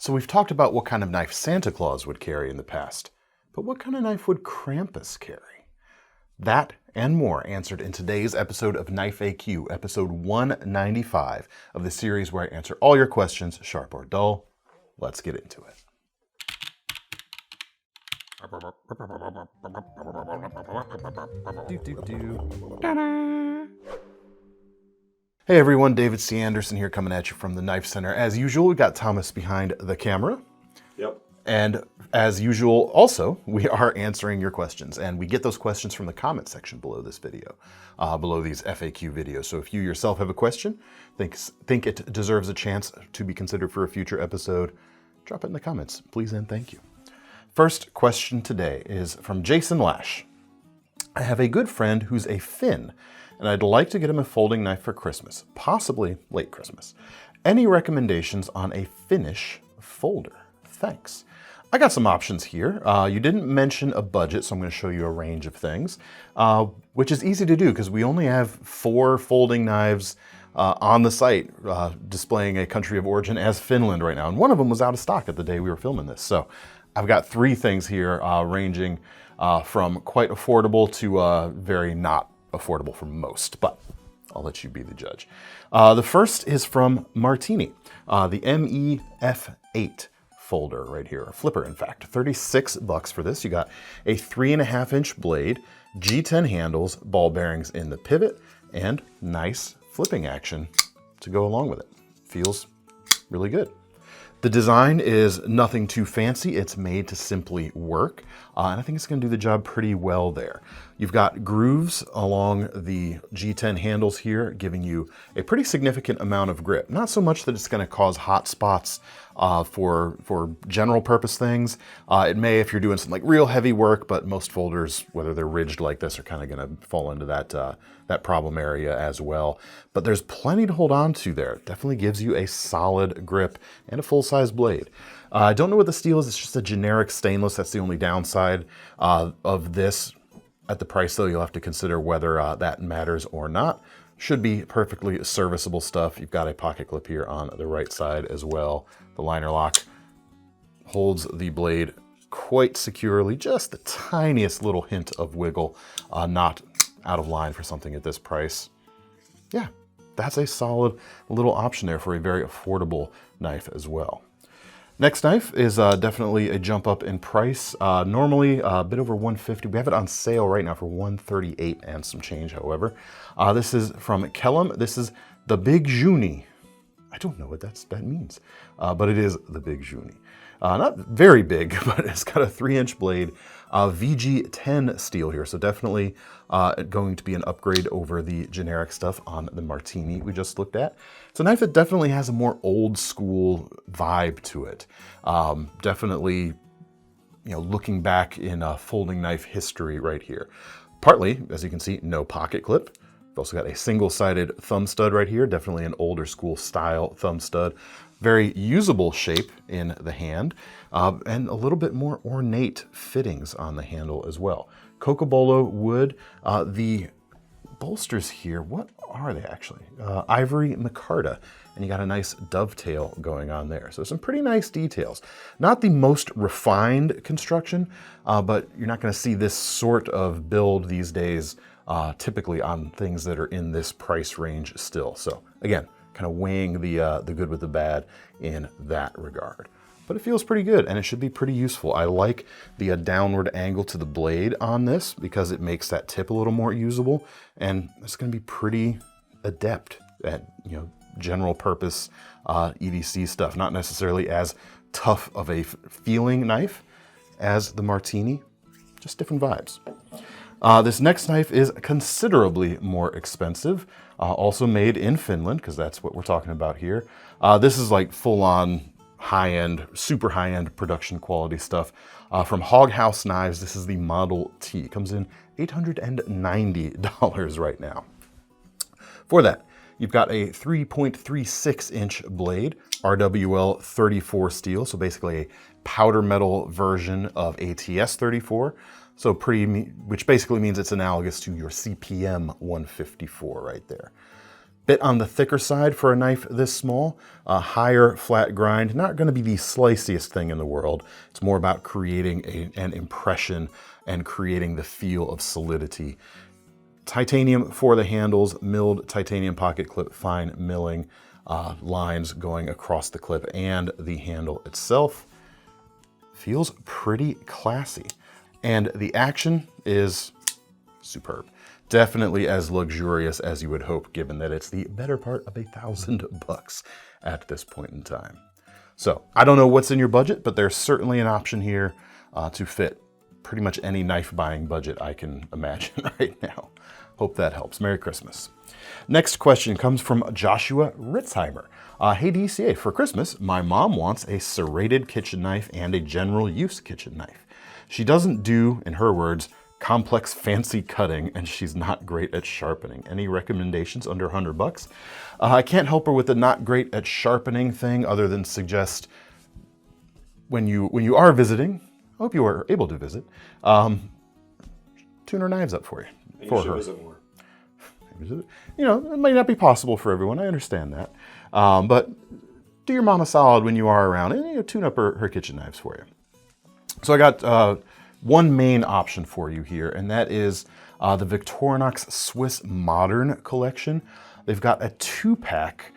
So we've talked about what kind of knife Santa Claus would carry in the past, but what kind of knife would Krampus carry? That and more answered in today's episode of Knife AQ, episode 195 of the series where I answer all your questions, sharp or dull. Let's get into it. Hey everyone, David C. Anderson here coming at you from the Knife Center. As usual, we got Thomas behind the camera. Yep. And as usual, also, we are answering your questions. And we get those questions from the comment section below this video, below these FAQ videos. So if you yourself have a question, think it deserves a chance to be considered for a future episode, drop it in the comments, please and thank you. First question today is from Jason Lash. I have a good friend who's a Finn, and I'd like to get him a folding knife for Christmas, possibly late Christmas. Any recommendations on a Finnish folder? Thanks. I got some options here. You didn't mention a budget, so I'm going to show you a range of things, which is easy to do because we only have 4 folding knives on the site displaying a country of origin as Finland right now, and one of them was out of stock at the day we were filming this. So I've got 3 things here ranging from quite affordable to very not affordable for most, but I'll let you be the judge. The first is from Martini, the MEF8 folder right here, a flipper in fact. $36 for this. You got a 3.5-inch blade, G10 handles, ball bearings in the pivot, and nice flipping action to go along with it. Feels really good. The design is nothing too fancy. It's made to simply work, and I think it's going to do the job pretty well there. You've got grooves along the G10 handles here, giving you a pretty significant amount of grip. Not so much that it's going to cause hot spots for general purpose things. It may if you're doing some like real heavy work, but most folders, whether they're ridged like this, are kind of going to fall into that problem area as well. But there's plenty to hold on to there. It definitely gives you a solid grip and a full-size blade. I don't know what the steel is. It's just a generic stainless. That's the only downside of this. At the price though, you'll have to consider whether that matters or not. Should be perfectly serviceable stuff. You've got a pocket clip here on the right side as well. The liner lock holds the blade quite securely. Just the tiniest little hint of wiggle, not out of line for something at this price. Yeah, that's a solid little option there for a very affordable knife as well. Next knife is definitely a jump up in price. Normally a bit over $150. We have it on sale right now for $138 and some change, however. This is from Kellum. This is the Big Juni. I don't know what that means, but it is the Big Juni. Not very big, but it's got a 3-inch blade, VG10 steel here, so definitely going to be an upgrade over the generic stuff on the Martini we just looked at. It's a knife that definitely has a more old school vibe to it. Definitely, looking back in folding knife history right here. Partly, as you can see, no pocket clip. We've also got a single-sided thumb stud right here, definitely an older school style thumb stud. Very usable shape in the hand, and a little bit more ornate fittings on the handle as well. Cocobolo wood. The bolsters here, what are they actually? Ivory micarta, and you got a nice dovetail going on there. So some pretty nice details. Not the most refined construction, but you're not going to see this sort of build these days typically on things that are in this price range still. So again, kind of weighing the good with the bad in that regard. But it feels pretty good and it should be pretty useful. I like the downward angle to the blade on this because it makes that tip a little more usable, and it's going to be pretty adept at general purpose EDC stuff. Not necessarily as tough of a feeling knife as the Martini, just different vibes. This next knife is considerably more expensive, also made in Finland, because that's what we're talking about here. This is like full-on high-end, super high-end production quality stuff. From Hog House Knives, this is the Model T. It comes in $890 right now. For that, you've got a 3.36-inch blade, RWL 34 steel, so basically a powder metal version of ATS 34. So which basically means it's analogous to your CPM 154 right there. Bit on the thicker side for a knife this small, a higher flat grind, not going to be the sliciest thing in the world. It's more about creating an impression and creating the feel of solidity. Titanium for the handles, milled titanium pocket clip, fine milling lines going across the clip and the handle itself. Feels pretty classy. And the action is superb. Definitely as luxurious as you would hope, given that it's the better part of $1,000 at this point in time. So I don't know what's in your budget, but there's certainly an option here to fit pretty much any knife buying budget I can imagine right now. Hope that helps. Merry Christmas. Next question comes from Joshua Ritzheimer. Hey DCA, for Christmas, my mom wants a serrated kitchen knife and a general use kitchen knife. She doesn't do, in her words, complex fancy cutting, and she's not great at sharpening. Any recommendations under $100? I can't help her with the not great at sharpening thing, other than suggest when you are visiting, I hope you are able to visit, tune her knives up for you. And you should visit more. You know, it might not be possible for everyone, I understand that. But do your mom a solid when you are around and tune up her kitchen knives for you. So I got one main option for you here, and that is the Victorinox Swiss Modern collection. They've got a 2-pack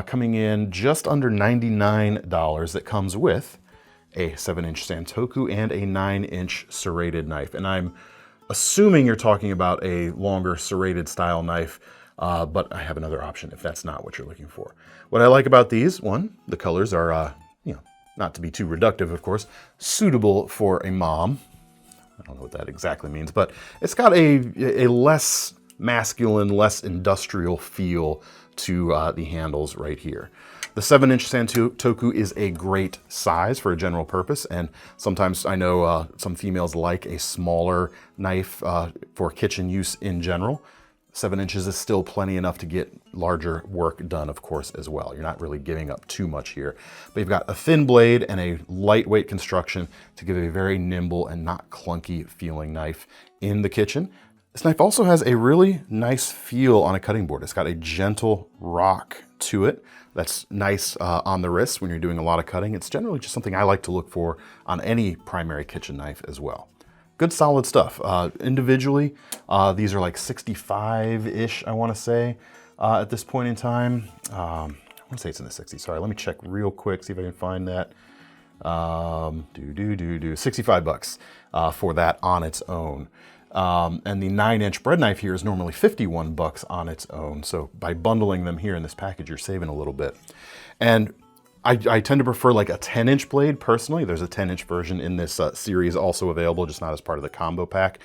coming in just under $99 that comes with a 7-inch Santoku and a 9-inch serrated knife. And I'm assuming you're talking about a longer serrated style knife, but I have another option if that's not what you're looking for. What I like about these, one, the colors are, not to be too reductive, of course, suitable for a mom. I don't know what that exactly means, but it's got a less masculine, less industrial feel to the handles right here. The 7-inch Santoku is a great size for a general purpose, and sometimes I know some females like a smaller knife for kitchen use in general. 7 inches is still plenty enough to get larger work done, of course, as well. You're not really giving up too much here. But you've got a thin blade and a lightweight construction to give a very nimble and not clunky feeling knife in the kitchen. This knife also has a really nice feel on a cutting board. It's got a gentle rock to it that's nice on the wrist when you're doing a lot of cutting. It's generally just something I like to look for on any primary kitchen knife as well. Good solid stuff. Individually, these are like 65-ish, I want to say, at this point in time. I want to say it's in the 60s. Sorry, let me check real quick, see if I can find that. $65 for that on its own. And the 9-inch bread knife here is normally $51 on its own. So by bundling them here in this package, you're saving a little bit. And I tend to prefer like a 10-inch blade personally. There's a 10-inch version in this series also available, just not as part of the combo pack.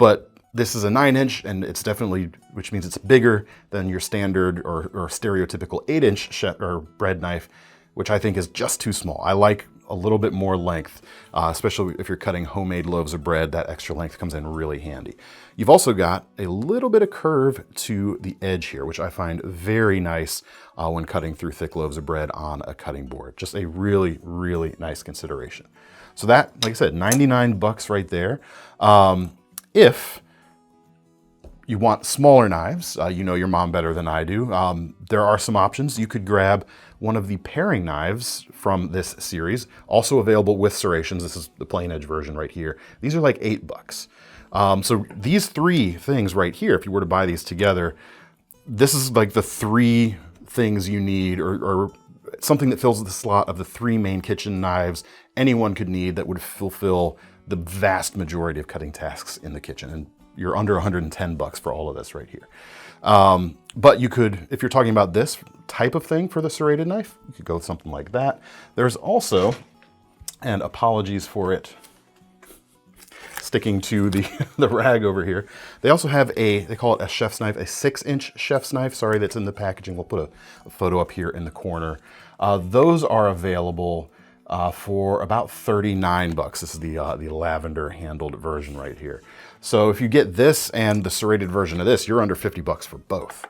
But this is a 9-inch, and it's definitely, which means it's bigger than your standard or stereotypical 8-inch or bread knife, which I think is just too small. I like a little bit more length, especially if you're cutting homemade loaves of bread. That extra length comes in really handy. You've also got a little bit of curve to the edge here, which I find very nice when cutting through thick loaves of bread on a cutting board. Just a really, really nice consideration. So that, like I said, $99 right there. If you want smaller knives, you know your mom better than I do. There are some options. You could grab one of the paring knives from this series, also available with serrations. This is the plain edge version right here. These are like $8. So these three things right here, if you were to buy these together, this is like the three things you need, or something that fills the slot of the three main kitchen knives anyone could need that would fulfill the vast majority of cutting tasks in the kitchen. And you're under $110 for all of this right here. But you could, if you're talking about this type of thing for the serrated knife, you could go with something like that. There's also, and apologies for it sticking to the rag over here, they also have they call it a chef's knife, a 6-inch chef's knife. Sorry, that's in the packaging. We'll put a photo up here in the corner. Those are available for about $39. This is the lavender handled version right here. So if you get this and the serrated version of this, you're under $50 for both,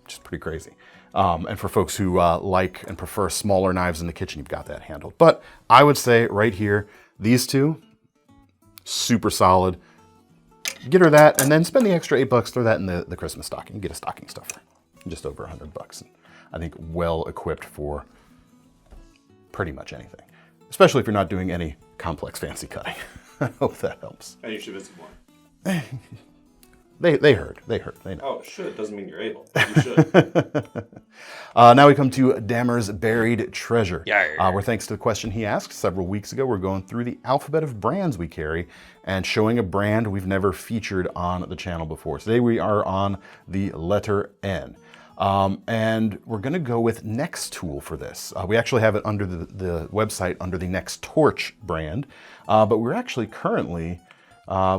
which is pretty crazy. And for folks who like and prefer smaller knives in the kitchen, you've got that handled. But I would say right here, these two, super solid. Get her that, and then spend the extra $8, throw that in the Christmas stocking, get a stocking stuffer. just over $100. And I think well equipped for pretty much anything, especially if you're not doing any complex fancy cutting. I hope that helps. And you should visit more. They heard. They know. Oh, should doesn't mean you're able. You should. Now we come to Damyr's buried treasure. Yeah. Where thanks to the question he asked several weeks ago, we're going through the alphabet of brands we carry and showing a brand we've never featured on the channel before. Today we are on the letter N. And we're going to go with NexTool for this. We actually have it under the website under the NexTorch brand, but we're actually currently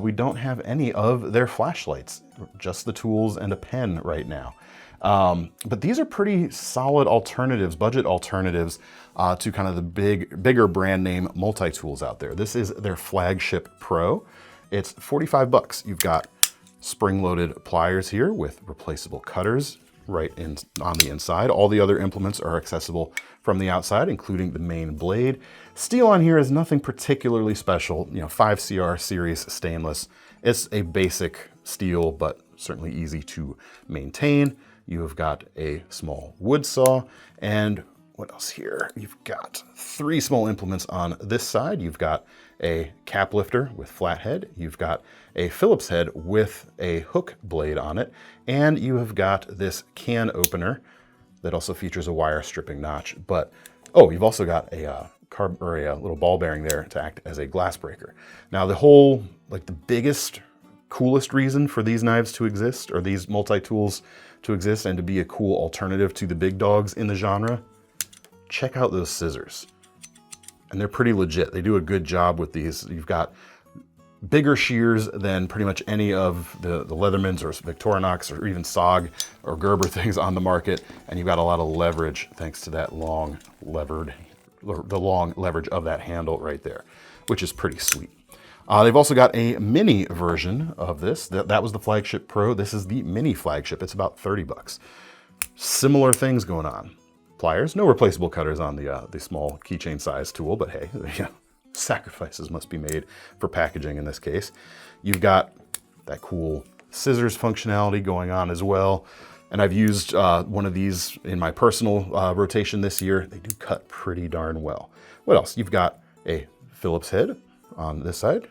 we don't have any of their flashlights, just the tools and a pen right now. But these are pretty solid alternatives, budget alternatives to kind of the bigger brand name multi-tools out there. This is their flagship Pro. It's $45. You've got spring-loaded pliers here with replaceable cutters right on the inside. All the other implements are accessible from the outside, including the main blade. Steel on here is nothing particularly special, 5CR series stainless. It's a basic steel, but certainly easy to maintain. You have got a small wood saw, and what else here? You've got 3 small implements on this side. You've got a cap lifter with flat head. You've got a Phillips head with a hook blade on it. And you have got this can opener that also features a wire stripping notch. But, oh, you've also got a little ball bearing there to act as a glass breaker. Now the biggest, coolest reason for these knives to exist, or these multi-tools to exist and to be a cool alternative to the big dogs in the genre, check out those scissors. And they're pretty legit. They do a good job with these. You've got bigger shears than pretty much any of the Leathermans or Victorinox or even SOG or Gerber things on the market. And you've got a lot of leverage thanks to that long leverage of that handle right there, which is pretty sweet. They've also got a mini version of this. That was the flagship Pro. This is the mini flagship. It's about $30. Similar things going on. Pliers, no replaceable cutters on the small keychain size tool, but hey, sacrifices must be made for packaging in this case. You've got that cool scissors functionality going on as well. And I've used one of these in my personal rotation this year. They do cut pretty darn well. What else? You've got a Phillips head on this side.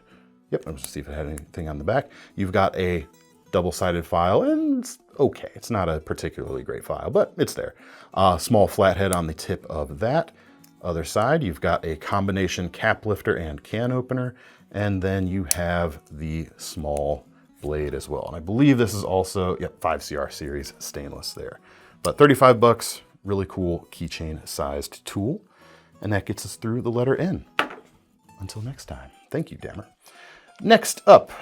Yep, I'm just see if it had anything on the back. You've got a double-sided file, and it's okay. It's not a particularly great file, but it's there. Small flathead on the tip of that. Other side, you've got a combination cap lifter and can opener, and then you have the small blade as well. And I believe this is also, 5CR series stainless there. But $35, really cool keychain sized tool. And that gets us through the letter N. Until next time, thank you, Damyr. Next up,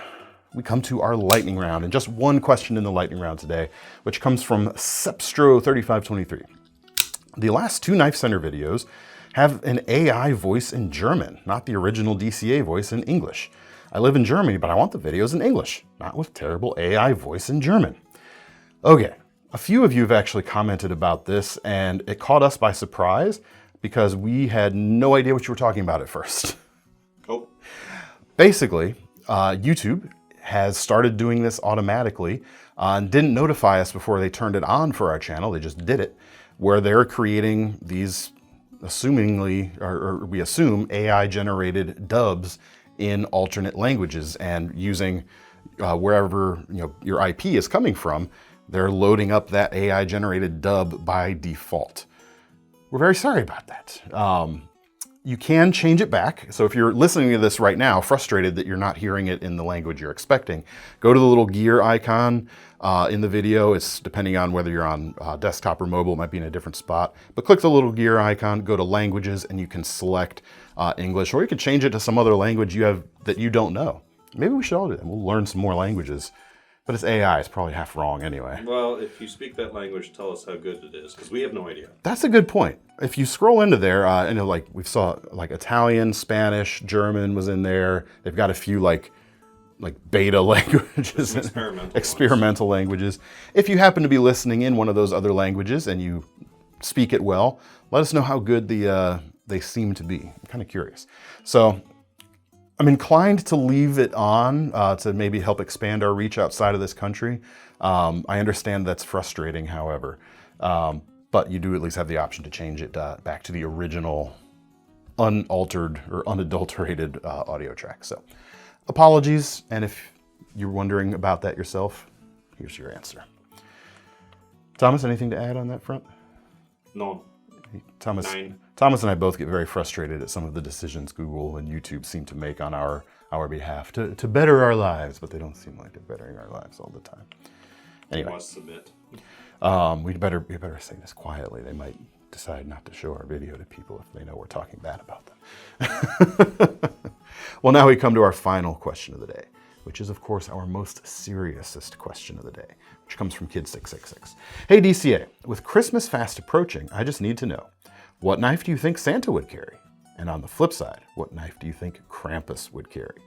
we come to our lightning round, and just one question in the lightning round today, which comes from Sepstro3523. The last 2 KnifeCenter videos have an AI voice in German, not the original DCA voice in English. I live in Germany, but I want the videos in English, not with terrible AI voice in German. Okay, a few of you have actually commented about this, and it caught us by surprise because we had no idea what you were talking about at first. Oh. Basically, YouTube has started doing this automatically and didn't notify us before they turned it on for our channel. They just did it, where they're creating these assumingly, or we assume, AI-generated dubs in alternate languages, and using wherever your IP is coming from, they're loading up that AI-generated dub by default. We're very sorry about that. You can change it back. So if you're listening to this right now, frustrated that you're not hearing it in the language you're expecting, go to the little gear icon in the video. It's depending on whether you're on desktop or mobile, it might be in a different spot. But click the little gear icon, go to languages, and you can select English, or you can change it to some other language you have that you don't know. Maybe we should all do that. We'll learn some more languages. But it's AI, it's probably half wrong anyway. Well, if you speak that language, tell us how good it is, because we have no idea. That's a good point. If you scroll into there, like we saw like Italian, Spanish, German was in there. They've got a few like beta languages, experimental languages. If you happen to be listening in one of those other languages and you speak it well, let us know how good they seem to be. I'm kind of curious. So I'm inclined to leave it on to maybe help expand our reach outside of this country. I understand that's frustrating, however, but you do at least have the option to change it back to the original unaltered or unadulterated audio track. So apologies, and if you're wondering about that yourself, here's your answer. Thomas, anything to add on that front? No. Thomas 9. Thomas and I both get very frustrated at some of the decisions Google and YouTube seem to make on our behalf to better our lives, but they don't seem like they're bettering our lives all the time. Anyway, Must submit. we better say this quietly. They might decide not to show our video to people if they know we're talking bad about them. Well, now we come to our final question of the day, which is, of course, our most seriousest question of the day, which comes from Kid666. Hey, DCA, with Christmas fast approaching, I just need to know, what knife do you think Santa would carry? And on the flip side, what knife do you think Krampus would carry?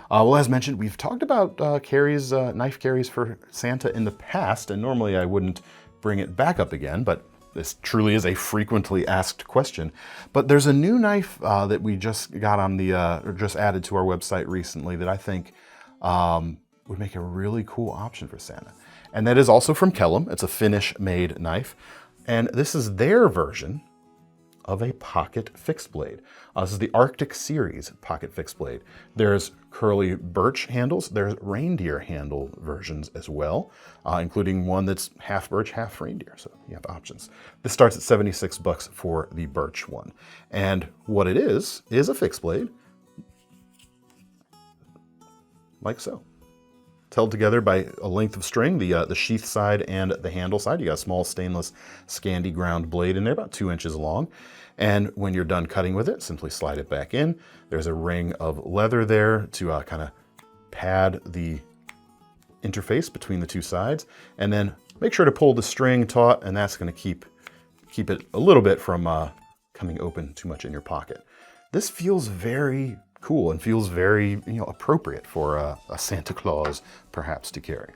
Well, as mentioned, we've talked about knife carries for Santa in the past, and normally I wouldn't bring it back up again, but this truly is a frequently asked question. But there's a new knife that we just got on the, or just added to our website recently that I think would make a really cool option for Santa. And that is also from Kellum. It's a Finnish-made knife. And this is their version of a pocket fixed blade. This is the Arctic Series pocket fixed blade. There's curly birch handles. There's reindeer handle versions as well, including one that's half birch, half reindeer. So you have options. This starts at $76 for the birch one. And what it is a fixed blade, like so. It's held together by a length of string, the sheath side and the handle side. You got a small stainless Scandi ground blade in there, about 2 inches long. And when you're done cutting with it, simply slide it back in. There's a ring of leather there to kind of pad the interface between the two sides. And then make sure to pull the string taut, and that's going to keep it a little bit from coming open too much in your pocket. This feels very cool and feels very appropriate for a Santa Claus perhaps to carry.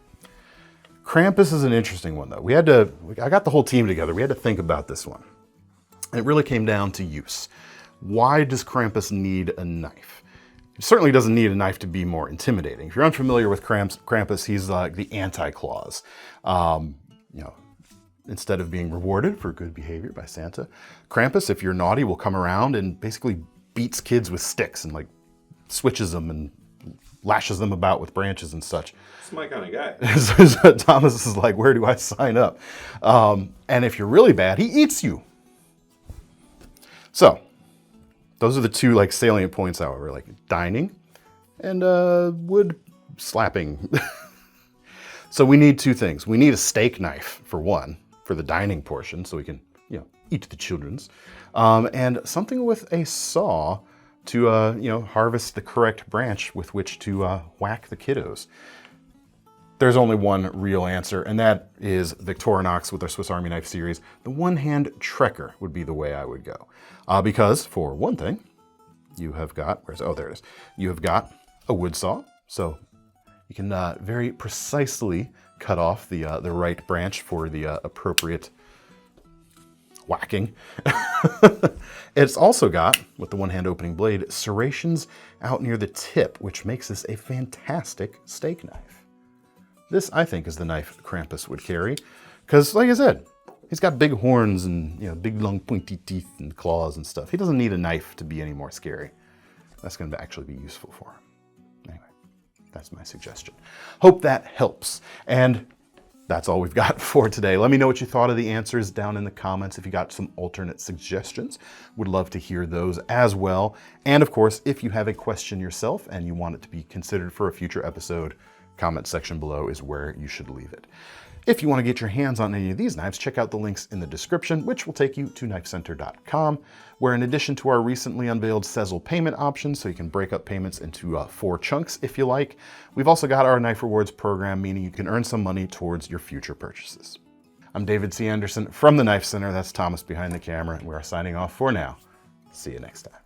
Krampus is an interesting one though. I got the whole team together. We had to think about this one. It really came down to use. Why does Krampus need a knife? He certainly doesn't need a knife to be more intimidating. If you're unfamiliar with Krampus, he's like the anti-Claus. Instead of being rewarded for good behavior by Santa, Krampus, if you're naughty, will come around and basically beats kids with sticks and like switches them and lashes them about with branches and such. That's my kind of guy. Thomas is like, where do I sign up? And if you're really bad, he eats you. So those are the two like salient points, however, like dining and wood slapping. So we need two things. We need a steak knife for one, for the dining portion, so we can eat the children's, and something with a saw to harvest the correct branch with which to whack the kiddos. There's only one real answer, and that is Victorinox with their Swiss Army knife series. The one-hand Trekker would be the way I would go, because for one thing, you have got there it is. You have got a wood saw, so you can very precisely cut off the right branch for the appropriate whacking. It's also got, with the one-hand opening blade, serrations out near the tip, which makes this a fantastic steak knife. This, I think, is the knife Krampus would carry, because, like I said, he's got big horns and big, long, pointy teeth and claws and stuff. He doesn't need a knife to be any more scary. That's going to actually be useful for him. Anyway, that's my suggestion. Hope that helps. And that's all we've got for today. Let me know what you thought of the answers down in the comments. If you got some alternate suggestions, would love to hear those as well. And of course, if you have a question yourself and you want it to be considered for a future episode, comment section below is where you should leave it. If you want to get your hands on any of these knives, check out the links in the description, which will take you to KnifeCenter.com, where in addition to our recently unveiled Sezzle payment option, so you can break up payments into 4 chunks if you like, we've also got our Knife Rewards program, meaning you can earn some money towards your future purchases. I'm David C. Anderson from the Knife Center. That's Thomas behind the camera, and we're signing off for now. See you next time.